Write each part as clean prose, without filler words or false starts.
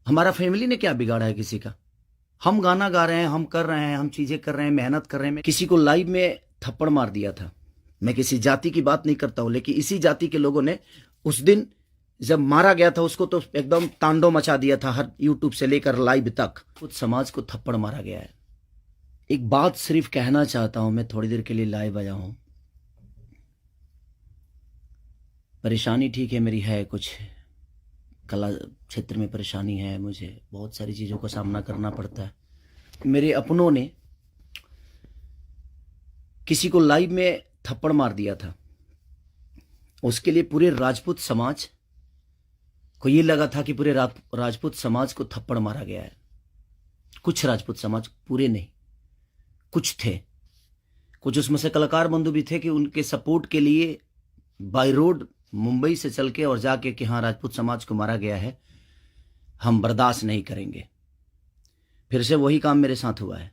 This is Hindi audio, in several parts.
हमारा फैमिली ने क्या बिगाड़ा है किसी का? हम गाना गा रहे हैं, हम कर रहे हैं, हम चीजें कर रहे हैं, मेहनत कर रहे हैं। किसी को लाइव में थप्पड़ मार दिया था। मैं किसी जाति की बात नहीं करता हूं, लेकिन इसी जाति के लोगों ने उस दिन जब मारा गया था उसको तो एकदम तांडव मचा दिया था, हर यूट्यूब से लेकर लाइव तक। कुछ समाज को थप्पड़ मारा गया है। एक बात सिर्फ कहना चाहता हूं, मैं थोड़ी देर के लिए लाइव आया हूं। परेशानी ठीक है मेरी, है कुछ कला क्षेत्र में परेशानी है, मुझे बहुत सारी चीज़ों का सामना करना पड़ता है। मेरे अपनों ने किसी को लाइव में थप्पड़ मार दिया था। उसके लिए पूरे राजपूत समाज को ये लगा था कि पूरे राजपूत समाज को थप्पड़ मारा गया है। कुछ राजपूत समाज, पूरे नहीं, कुछ थे। कुछ उसमें से कलाकार बंधु भी थे कि उनके सपोर्ट के लिए बाय रोड मुंबई से चल के और जाके कि हाँ राजपूत समाज को मारा गया है, हम बर्दाश्त नहीं करेंगे। फिर से वही काम मेरे साथ हुआ है।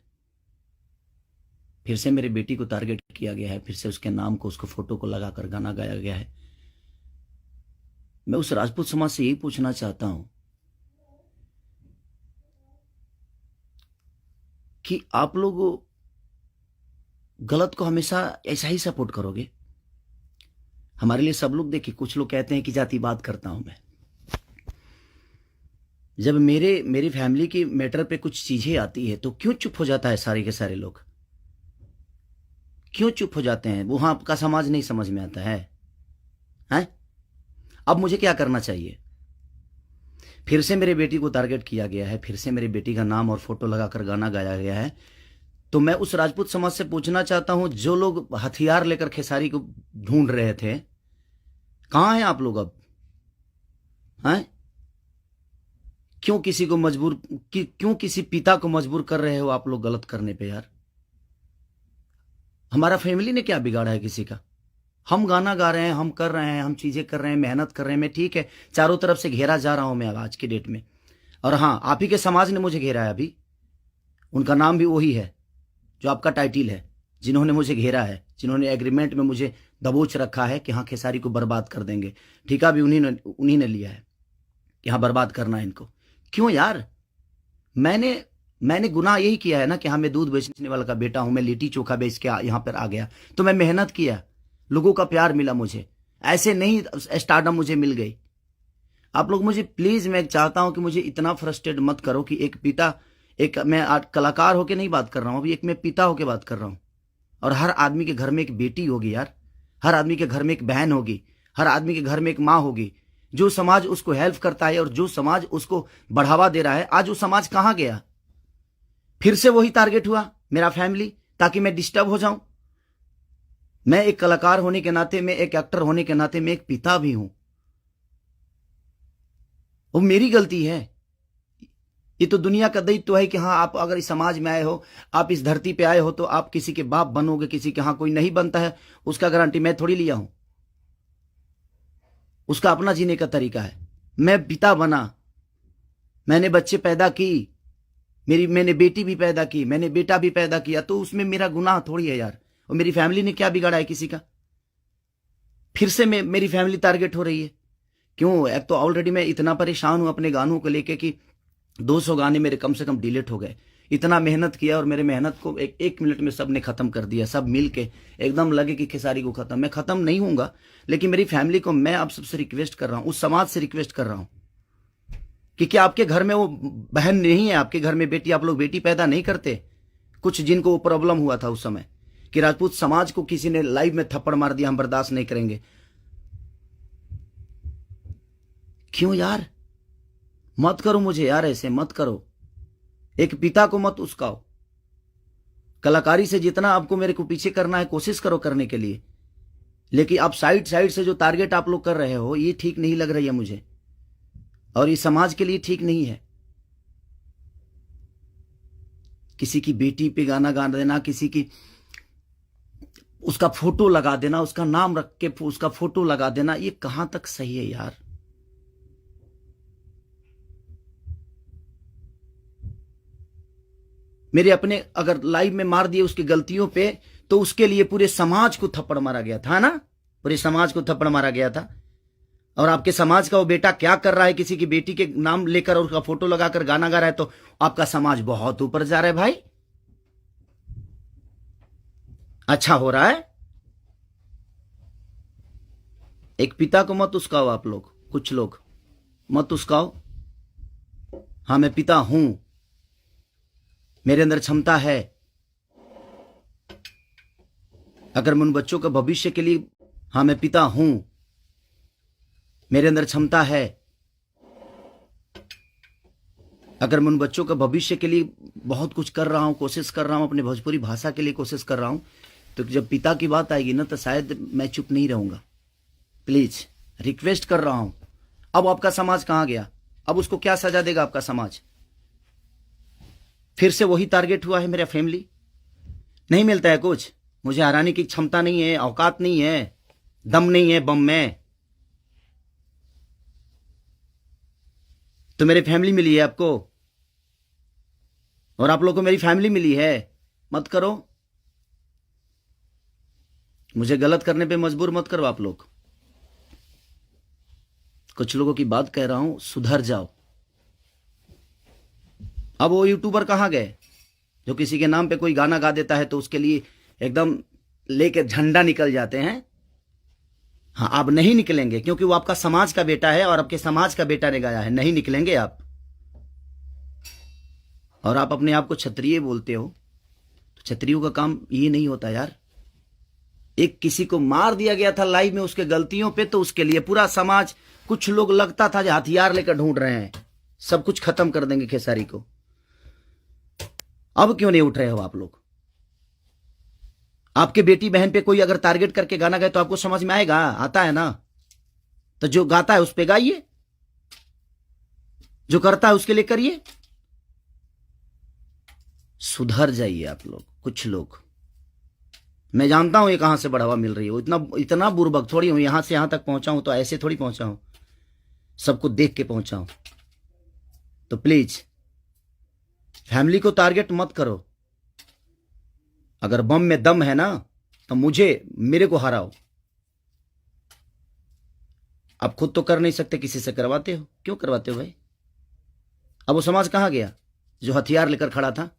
फिर से मेरी बेटी को टारगेट किया गया है, फिर से उसके नाम को, उसको फोटो को लगाकर गाना गाया गया है। मैं उस राजपूत समाज से यही पूछना चाहता हूं कि आप लोग गलत को हमेशा ऐसा ही सपोर्ट करोगे? हमारे लिए सब लोग, देखिए कुछ लोग कहते हैं कि जातिवाद करता हूं मैं। जब मेरी फैमिली की मैटर पे कुछ चीजें आती है तो क्यों चुप हो जाता है सारे के सारे लोग? क्यों चुप हो जाते हैं? वहां आपका समाज नहीं समझ में आता है? हैं? अब मुझे क्या करना चाहिए? फिर से मेरी बेटी को टारगेट किया गया है, फिर से मेरी बेटी का नाम और फोटो लगाकर गाना गाया गया है। तो मैं उस राजपूत समाज से पूछना चाहता हूं, जो लोग हथियार लेकर खेसारी को ढूंढ रहे थे, कहां हैं आप लोग अब? हैं? क्यों किसी को मजबूर, क्यों किसी पिता को मजबूर कर रहे हो आप लोग गलत करने पे? यार हमारा फैमिली ने क्या बिगाड़ा है किसी का? हम गाना गा रहे हैं, हम कर रहे हैं, हम चीजें कर रहे हैं, मेहनत कर रहे हैं। मैं ठीक है, चारों तरफ से घेरा जा रहा हूं मैं आज की डेट में। और हाँ, आप ही के समाज ने मुझे घेरा है अभी। उनका नाम भी वही है जो आपका टाइटिल है, जिन्होंने मुझे घेरा है, जिन्होंने एग्रीमेंट में मुझे दबोच रखा है कि हाँ खेसारी को बर्बाद कर देंगे। ठेका भी उन्हीं ने लिया है कि हाँ बर्बाद करना है इनको। क्यों यार? मैंने गुनाह यही किया है ना कि हाँ मैं दूध बेचने वाला का बेटा हूं, मैं लिट्टी चोखा बेच के यहां पर आ गया, तो मैं मेहनत किया, लोगों का प्यार मिला मुझे। ऐसे नहीं स्टारडम मुझे मिल गई। आप लोग मुझे प्लीज, मैं चाहता हूं कि मुझे इतना फ्रस्ट्रेट मत करो कि एक पिता, एक मैं कलाकार होके नहीं बात कर रहा हूं, अभी एक मैं पिता होके बात कर रहा हूं। और हर आदमी के घर में एक बेटी होगी यार, हर आदमी के घर में एक बहन होगी, हर आदमी के घर में एक माँ होगी। जो समाज उसको हेल्प करता है और जो समाज उसको बढ़ावा दे रहा है, आज वो समाज कहां गया? फिर से वही टारगेट हुआ मेरा फैमिली, ताकि मैं डिस्टर्ब हो जाऊं। मैं एक कलाकार होने के नाते, मैं एक एक्टर होने के नाते, मैं एक पिता भी हूं। वो मेरी गलती है। ये तो दुनिया का दायित्व है कि हाँ आप अगर इस समाज में आए हो, आप इस धरती पे आए हो, तो आप किसी के बाप बनोगे, किसी के। हाँ कोई नहीं बनता है, उसका गारंटी मैं थोड़ी लिया हूं। उसका अपना जीने का तरीका है। मैं पिता बना, मैंने बच्चे पैदा की, मैंने बेटी भी पैदा की, मैंने बेटा भी पैदा किया, तो उसमें मेरा गुनाह थोड़ी है यार। और मेरी फैमिली ने क्या बिगाड़ा है किसी का? फिर से मेरी फैमिली टारगेट हो रही है। क्यों? एक तो ऑलरेडी मैं इतना परेशान हूं अपने गानों को लेके कि 200 गाने मेरे कम से कम डिलीट हो गए। इतना मेहनत किया और मेरे मेहनत को एक मिनट में सब ने खत्म कर दिया। सब मिल के एकदम लगे कि खेसारी को खत्म। मैं खत्म नहीं हूंगा, लेकिन मेरी फैमिली को मैं आप सबसे रिक्वेस्ट कर रहा हूं, उस समाज से रिक्वेस्ट कर रहा हूं कि क्या आपके घर में वो बहन नहीं है, आपके घर में बेटी, आप लोग बेटी पैदा नहीं करते? कुछ जिनको वो प्रॉब्लम हुआ था उस समय कि राजपूत समाज को किसी ने लाइव में थप्पड़ मार दिया, हम बर्दाश्त नहीं करेंगे। क्यों यार? मत करो मुझे यार, ऐसे मत करो। एक पिता को मत उस्काओ। कलाकारी से जितना आपको मेरे को पीछे करना है कोशिश करो करने के लिए, लेकिन आप साइड से जो टारगेट आप लोग कर रहे हो, ये ठीक नहीं लग रही है मुझे, और ये समाज के लिए ठीक नहीं है। किसी की बेटी पे गाना गा देना, किसी की उसका फोटो लगा देना, उसका नाम रख के उसका फोटो लगा देना, ये कहां तक सही है यार? मेरे अपने अगर लाइव में मार दिए उसकी गलतियों पे, तो उसके लिए पूरे समाज को थप्पड़ मारा गया था ना, पूरे समाज को थप्पड़ मारा गया था। और आपके समाज का वो बेटा क्या कर रहा है, किसी की बेटी के नाम लेकर और उसका फोटो लगाकर गाना गा रहा है, तो आपका समाज बहुत ऊपर जा रहा है भाई। अच्छा हो रहा है। एक पिता को मत उस्काओ आप लोग, कुछ लोग मत उस्काओ। हाँ मैं पिता हूं, मेरे अंदर क्षमता है। अगर मैं उन बच्चों के भविष्य के लिए, हाँ मैं पिता हूं, मेरे अंदर क्षमता है। अगर मैं उन बच्चों के भविष्य के लिए बहुत कुछ कर रहा हूं, कोशिश कर रहा हूं, अपने भोजपुरी भाषा के लिए कोशिश कर रहा हूं, तो जब पिता की बात आएगी ना तो शायद मैं चुप नहीं रहूंगा। प्लीज रिक्वेस्ट कर रहा हूं। अब आपका समाज कहां गया? अब उसको क्या सजा देगा आपका समाज? फिर से वही टारगेट हुआ है मेरा फैमिली। नहीं मिलता है कुछ, मुझे हराने की क्षमता नहीं है, औकात नहीं है, दम नहीं है बम में, तो मेरी फैमिली मिली है आपको, और आप लोगों को मेरी फैमिली मिली है। मत करो, मुझे गलत करने पे मजबूर मत करो आप लोग। कुछ लोगों की बात कह रहा हूं, सुधर जाओ। अब वो यूट्यूबर कहां गए जो किसी के नाम पे कोई गाना गा देता है तो उसके लिए एकदम लेके झंडा निकल जाते हैं? हाँ अब नहीं निकलेंगे, क्योंकि वो आपका समाज का बेटा है और आपके समाज का बेटा ने गाया है। नहीं निकलेंगे आप। और आप अपने आप को क्षत्रिय बोलते हो, तो क्षत्रियों का काम ये नहीं होता यार। एक किसी को मार दिया गया था लाइव में उसके गलतियों पे, तो उसके लिए पूरा समाज, कुछ लोग लगता था जो हथियार लेकर ढूंढ रहे हैं, सब कुछ खत्म कर देंगे खेसारी को। अब क्यों नहीं उठ रहे हो आप लोग? आपके बेटी बहन पे कोई अगर टारगेट करके गाना गाए तो आपको समझ में आएगा? आता है ना? तो जो गाता है उस पे गाइए, जो करता है उसके लिए करिए। सुधर जाइए आप लोग, कुछ लोग। मैं जानता हूं ये कहां से बढ़ावा मिल रही है, इतना बुर्बक थोड़ी हूं। यहां से यहां तक पहुंचा हूं तो ऐसे थोड़ी पहुंचा हूं, सबको देख के पहुंचा हूं। तो प्लीज फैमिली को टारगेट मत करो। अगर बम में दम है ना तो मेरे को हराओ। आप खुद तो कर नहीं सकते, किसी से करवाते हो। क्यों करवाते हो भाई? अब वो समाज कहां गया जो हथियार लेकर खड़ा था?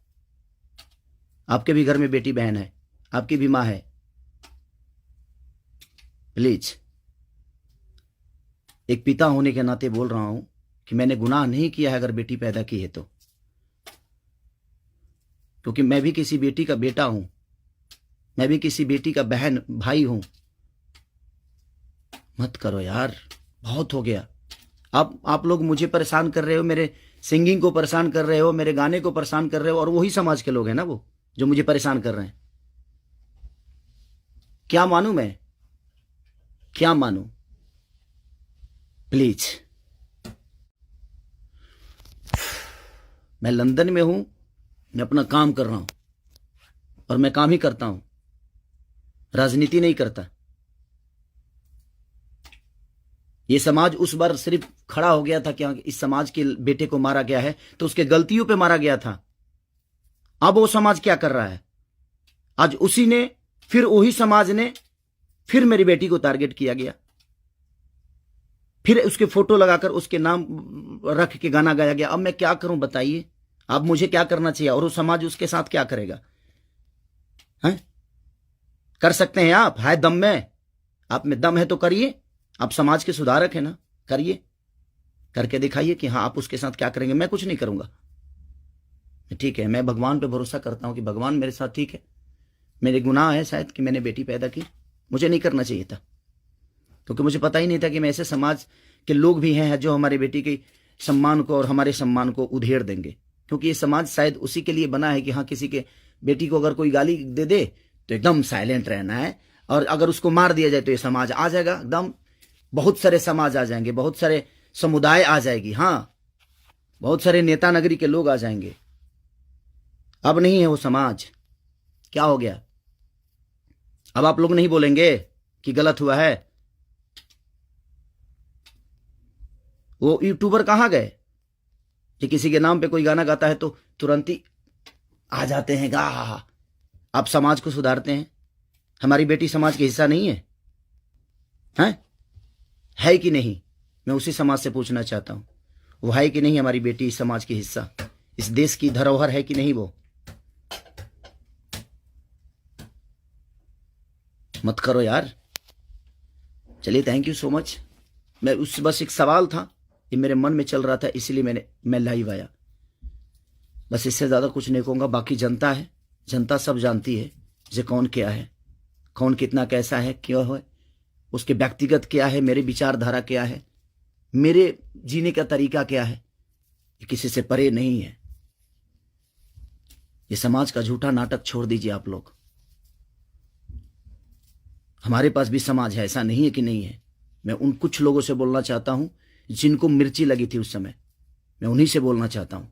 आपके भी घर में बेटी बहन है, आपकी भी मां है। प्लीज एक पिता होने के नाते बोल रहा हूं कि मैंने गुनाह नहीं किया है अगर बेटी पैदा की है तो, क्योंकि मैं भी किसी बेटी का बेटा हूं, मैं भी किसी बेटी का बहन भाई हूं। मत करो यार, बहुत हो गया। आप लोग मुझे परेशान कर रहे हो, मेरे सिंगिंग को परेशान कर रहे हो, मेरे गाने को परेशान कर रहे हो, और वही समाज के लोग हैं ना वो जो मुझे परेशान कर रहे हैं। क्या मानूं मैं? क्या मानूं? प्लीज। मैं लंदन में हूं, मैं अपना काम कर रहा हूं, और मैं काम ही करता हूं, राजनीति नहीं करता। ये समाज उस बार सिर्फ खड़ा हो गया था कि इस समाज के बेटे को मारा गया है तो उसके गलतियों पे मारा गया था। अब वो समाज क्या कर रहा है? आज उसी ने, फिर वही समाज ने, फिर मेरी बेटी को टारगेट किया गया, फिर उसके फोटो लगाकर उसके नाम रख के गाना गाया गया। अब मैं क्या करूं बताइए? अब मुझे क्या करना चाहिए और वो समाज उसके साथ क्या करेगा? हैं? कर सकते हैं आप? है दम में? आप में दम है तो करिए। आप समाज के सुधारक है ना, करिए, करके दिखाइए कि हाँ आप उसके साथ क्या करेंगे। मैं कुछ नहीं करूंगा, ठीक है। मैं भगवान पे भरोसा करता हूं कि भगवान मेरे साथ ठीक है। मेरे गुनाह है शायद कि मैंने बेटी पैदा की, मुझे नहीं करना चाहिए था, क्योंकि मुझे पता ही नहीं था कि मैं ऐसे समाज के लोग भी हैं जो हमारी बेटी के सम्मान को और हमारे सम्मान को उधेड़ देंगे। क्योंकि ये समाज शायद उसी के लिए बना है कि हाँ किसी के बेटी को अगर कोई गाली दे दे तो एकदम साइलेंट रहना है, और अगर उसको मार दिया जाए तो ये समाज आ जाएगा एकदम। बहुत सारे समाज आ जाएंगे, बहुत सारे समुदाय आ जाएगी, हाँ बहुत सारे नेता नगरी के लोग आ जाएंगे। अब नहीं है वो समाज। क्या हो गया? अब आप लोग नहीं बोलेंगे कि गलत हुआ है? वो यूट्यूबर कहां गए कि किसी के नाम पे कोई गाना गाता है तो तुरंत ही आ जाते हैं गा? आप समाज को सुधारते हैं। हमारी बेटी समाज का हिस्सा नहीं है? हैं? है कि नहीं? मैं उसी समाज से पूछना चाहता हूँ, वो है कि नहीं हमारी बेटी इस समाज की हिस्सा, इस देश की धरोहर है कि नहीं? वो मत करो यार। चलिए, थैंक यू सो मच। मैं उस बस एक सवाल था, ये मेरे मन में चल रहा था, इसीलिए मैं लाइव आया। बस इससे ज़्यादा कुछ नहीं कहूँगा। बाकी जनता है, जनता सब जानती है जे कौन क्या है, कौन कितना कैसा है, क्यों है, उसके व्यक्तिगत क्या है, मेरे विचारधारा क्या है, मेरे जीने का तरीका क्या है, ये किसी से परे नहीं है। ये समाज का झूठा नाटक छोड़ दीजिए आप लोग। हमारे पास भी समाज है, ऐसा नहीं है कि नहीं है। मैं उन कुछ लोगों से बोलना चाहता हूं जिनको मिर्ची लगी थी उस समय, मैं उन्हीं से बोलना चाहता हूं।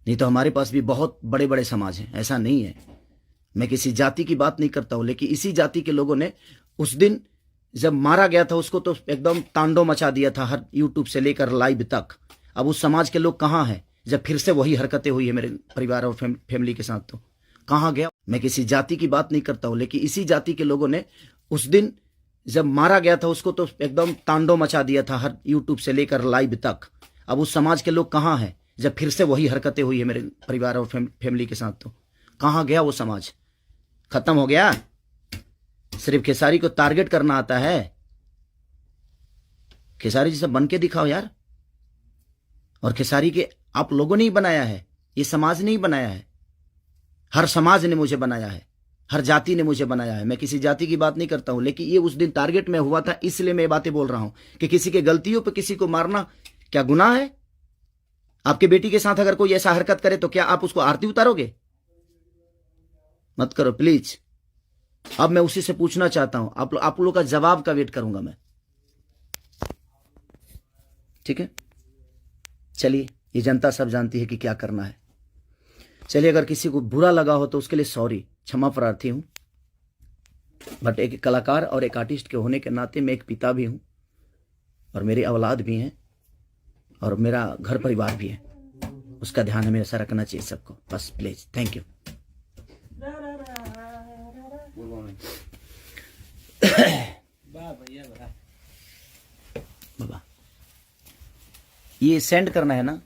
नहीं तो हमारे पास भी बहुत बड़े बड़े समाज हैं, ऐसा नहीं है। मैं किसी जाति की बात नहीं करता हूं, लेकिन इसी जाति के लोगों ने उस दिन जब मारा गया था उसको तो एकदम तांडव मचा दिया था, हर यूट्यूब से लेकर लाइव तक। अब उस समाज के लोग कहाँ हैं जब फिर से वही हरकतें हुई है मेरे परिवार और फैमिली के साथ? तो कहाँ गया? मैं किसी जाति की बात नहीं करता हूं, लेकिन इसी जाति के लोगों ने उस दिन जब मारा गया था उसको तो एकदम तांडव मचा दिया था, हर यूट्यूब से लेकर लाइव तक। अब उस समाज के लोग कहाँ हैं जब फिर से वही हरकतें हुई है मेरे परिवार और फैमिली के साथ? तो कहाँ गया वो समाज? खत्म हो गया? सिर्फ खेसारी को टारगेट करना आता है? खेसारी जैसा बन के दिखाओ यार। और खेसारी के आप लोगों ने ही बनाया है, ये समाज ने ही बनाया है। हर समाज ने मुझे बनाया है, हर जाति ने मुझे बनाया है। मैं किसी जाति की बात नहीं करता हूं, लेकिन ये उस दिन टारगेट में हुआ था, इसलिए मैं ये बातें बोल रहा हूं कि किसी के गलतियों पर किसी को मारना क्या गुनाह है? आपके बेटी के साथ अगर कोई ऐसा हरकत करे तो क्या आप उसको आरती उतारोगे? मत करो प्लीज। अब मैं उसी से पूछना चाहता हूं, आप लोगों का जवाब का वेट करूंगा मैं। ठीक है, चलिए, ये जनता सब जानती है कि क्या करना है। चलिए, अगर किसी को बुरा लगा हो तो उसके लिए सॉरी, क्षमा प्रार्थी हूं। बट एक कलाकार और एक आर्टिस्ट के होने के नाते मैं एक पिता भी हूं, और मेरी औलाद भी हैं, और मेरा घर परिवार भी है। उसका ध्यान हमेशा रखना चाहिए सबको। बस प्लीज, थैंक यू। बाबा, ये सेंड करना है ना?